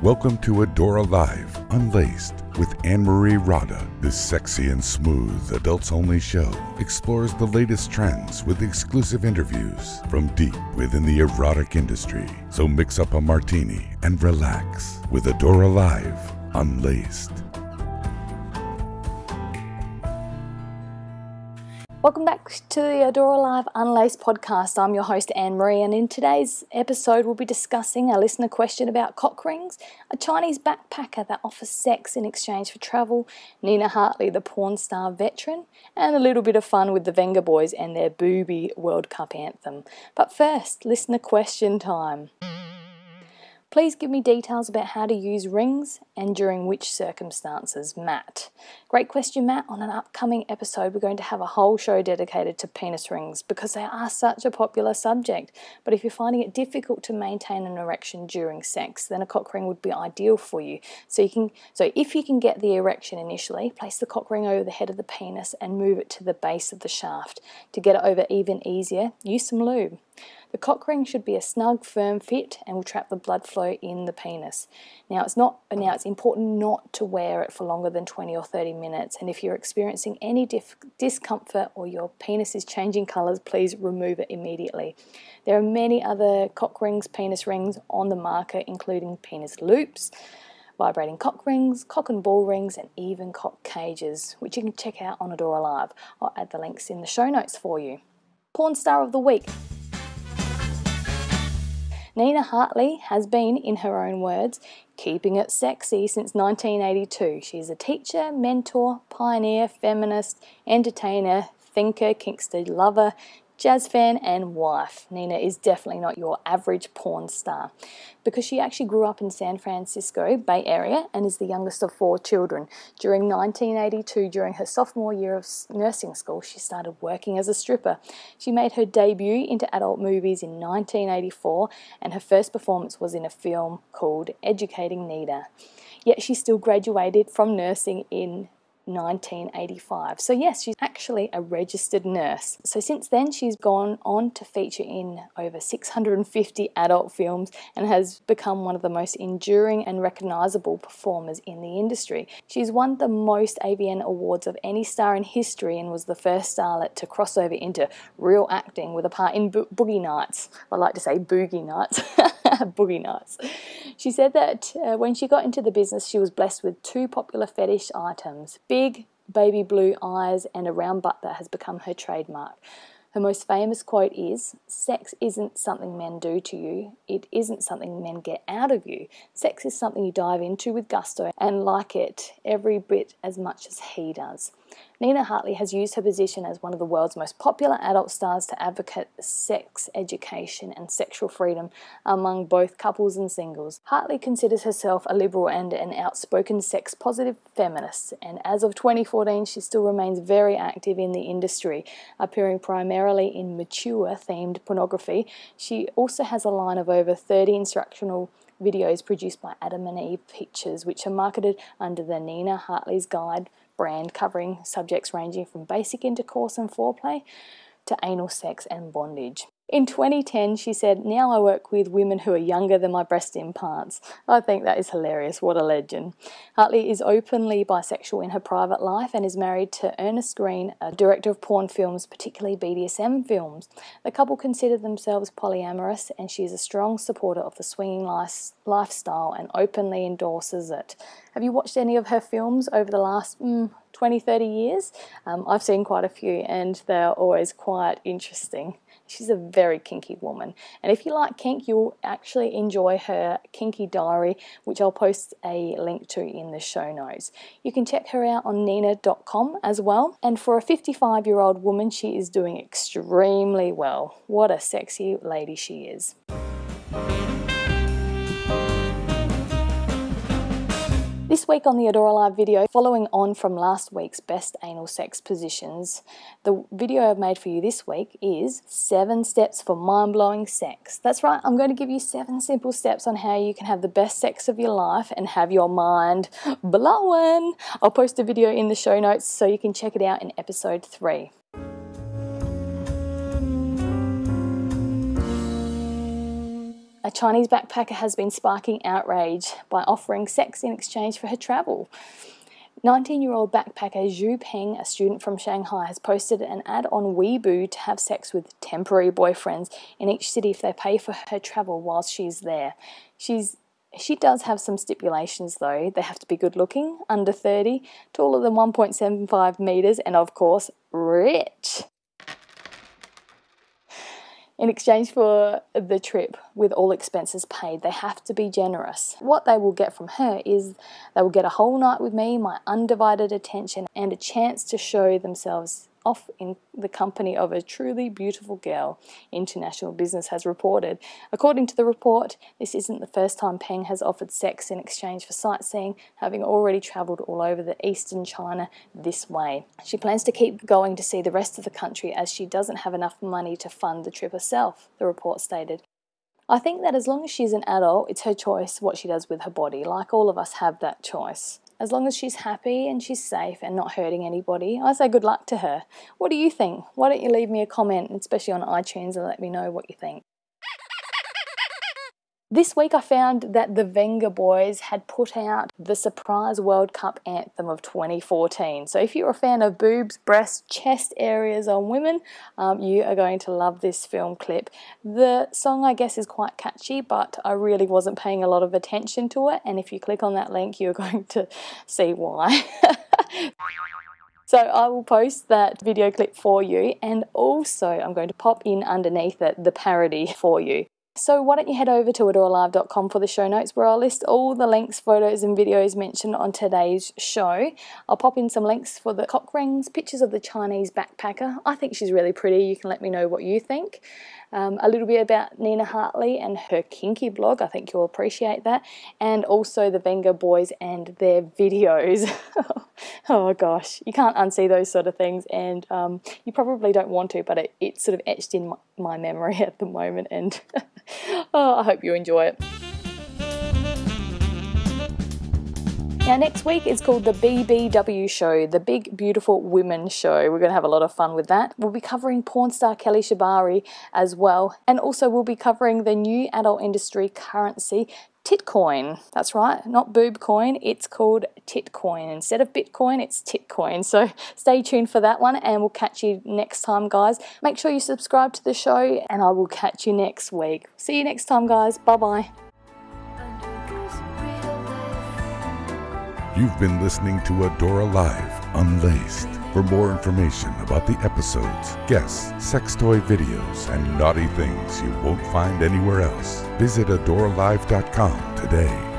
Welcome to Adora Live Unlaced with Anne-Marie Rada. This sexy and smooth adults-only show explores the latest trends with exclusive interviews from deep within the erotic industry. So mix up a martini and relax with Adora Live Unlaced. Welcome back to the Adora Live Unlaced podcast. I'm your host Anne-Marie, and in today's episode we'll be discussing a listener question about cock rings, a Chinese backpacker that offers sex in exchange for travel, Nina Hartley, the porn star veteran, and a little bit of fun with the Venga Boys and their Booby World Cup anthem. But first, listener question time. Please give me details about how to use rings and during which circumstances, Matt. Great question, Matt. On an upcoming episode, we're going to have a whole show dedicated to penis rings because they are such a popular subject. But if you're finding it difficult to maintain an erection during sex, then a cock ring would be ideal for you. So if you can get the erection initially, place the cock ring over the head of the penis and move it to the base of the shaft. To get it over even easier, use some lube. The cock ring should be a snug, firm fit and will trap the blood flow in the penis. Now it's important not to wear it for longer than 20 or 30 minutes, and if you're experiencing any discomfort or your penis is changing colours, please remove it immediately. There are many other cock rings, penis rings on the market, including penis loops, vibrating cock rings, cock and ball rings, and even cock cages, which you can check out on Adora Live. I'll add the links in the show notes for you. Porn star of the week. Nina Hartley has been, in her own words, keeping it sexy since 1982. She's a teacher, mentor, pioneer, feminist, entertainer, thinker, kinkster lover, jazz fan and wife. Nina is definitely not your average porn star because she actually grew up in San Francisco Bay Area and is the youngest of 4 children. During 1982, during her sophomore year of nursing school, she started working as a stripper. She made her debut into adult movies in 1984 and her first performance was in a film called Educating Nina. Yet she still graduated from nursing in 1985. So yes, she's actually a registered nurse. So since then, she's gone on to feature in over 650 adult films and has become one of the most enduring and recognizable performers in the industry. She's won the most AVN awards of any star in history and was the first starlet to cross over into real acting with a part in Boogie Nights. I like to say Boogie Nights. Boogie Nights. She said that when she got into the business, she was blessed with 2 popular fetish items: big baby blue eyes and a round butt that has become her trademark. Her most famous quote is, "Sex isn't something men do to you. It isn't something men get out of you. Sex is something you dive into with gusto and like it every bit as much as he does." Nina Hartley has used her position as one of the world's most popular adult stars to advocate sex education and sexual freedom among both couples and singles. Hartley considers herself a liberal and an outspoken sex-positive feminist, and as of 2014, she still remains very active in the industry, appearing primarily in mature-themed pornography. She also has a line of over 30 instructional videos produced by Adam and Eve Pictures, which are marketed under the Nina Hartley's Guide brand, covering subjects ranging from basic intercourse and foreplay to anal sex and bondage. In 2010, she said, "Now I work with women who are younger than my breast implants." I think that is hilarious. What a legend. Hartley is openly bisexual in her private life and is married to Ernest Green, a director of porn films, particularly BDSM films. The couple consider themselves polyamorous, and she is a strong supporter of the swinging lifestyle and openly endorses it. Have you watched any of her films over the last 20, 30 years? I've seen quite a few and they're always quite interesting. She's a very kinky woman. And if you like kink, you'll actually enjoy her kinky diary, which I'll post a link to in the show notes. You can check her out on nina.com as well. And for a 55-year-old woman, she is doing extremely well. What a sexy lady she is. This week on the Adora Live video, following on from last week's best anal sex positions, the video I've made for you this week is 7 steps for mind-blowing sex. That's right, I'm going to give you 7 simple steps on how you can have the best sex of your life and have your mind blowing. I'll post a video in the show notes so you can check it out in episode 3. A Chinese backpacker has been sparking outrage by offering sex in exchange for her travel. 19-year-old backpacker Zhu Peng, a student from Shanghai, has posted an ad on Weibo to have sex with temporary boyfriends in each city if they pay for her travel whilst she's there. She does have some stipulations though. They have to be good looking, under 30, taller than 1.75 metres, and of course, rich. In exchange for the trip, with all expenses paid, they have to be generous. What they will get from her is they will get a whole night with me, my undivided attention, and a chance to show themselves off in the company of a truly beautiful girl, International Business has reported. According to the report, this isn't the first time Peng has offered sex in exchange for sightseeing, having already travelled all over the eastern China this way. She plans to keep going to see the rest of the country as she doesn't have enough money to fund the trip herself, the report stated. I think that as long as she's an adult, it's her choice what she does with her body, like all of us have that choice. As long as she's happy and she's safe and not hurting anybody, I say good luck to her. What do you think? Why don't you leave me a comment, especially on iTunes, and let me know what you think. This week I found that the Venga Boys had put out the surprise World Cup anthem of 2014. So if you're a fan of boobs, breasts, chest areas on women, you are going to love this film clip. The song, I guess, is quite catchy, but I really wasn't paying a lot of attention to it. And if you click on that link, you're going to see why. So I will post that video clip for you, and also I'm going to pop in underneath it the parody for you. So why don't you head over to adoralive.com for the show notes, where I'll list all the links, photos and videos mentioned on today's show. I'll pop in some links for the cock rings, pictures of the Chinese backpacker. I think she's really pretty. You can let me know what you think. A little bit about Nina Hartley and her kinky blog. I think you'll appreciate that. And also the Venga Boys and their videos. Oh gosh, you can't unsee those sort of things, and you probably don't want to, but it's sort of etched in my memory at the moment, and oh, I hope you enjoy it. Now next week is called the BBW show, the Big Beautiful Women show. We're going to have a lot of fun with that. We'll be covering porn star Kelly Shabari as well, and also we'll be covering the new adult industry currency, Titcoin. That's right, not boob coin, it's called Titcoin. Instead of Bitcoin, it's Titcoin. So stay tuned for that one, and we'll catch you next time, guys. Make sure you subscribe to the show, and I will catch you next week. See you next time, guys. Bye-bye. You've been listening to Adora Live Unlaced. For more information about the episodes, guests, sex toy videos, and naughty things you won't find anywhere else, visit adoralive.com today.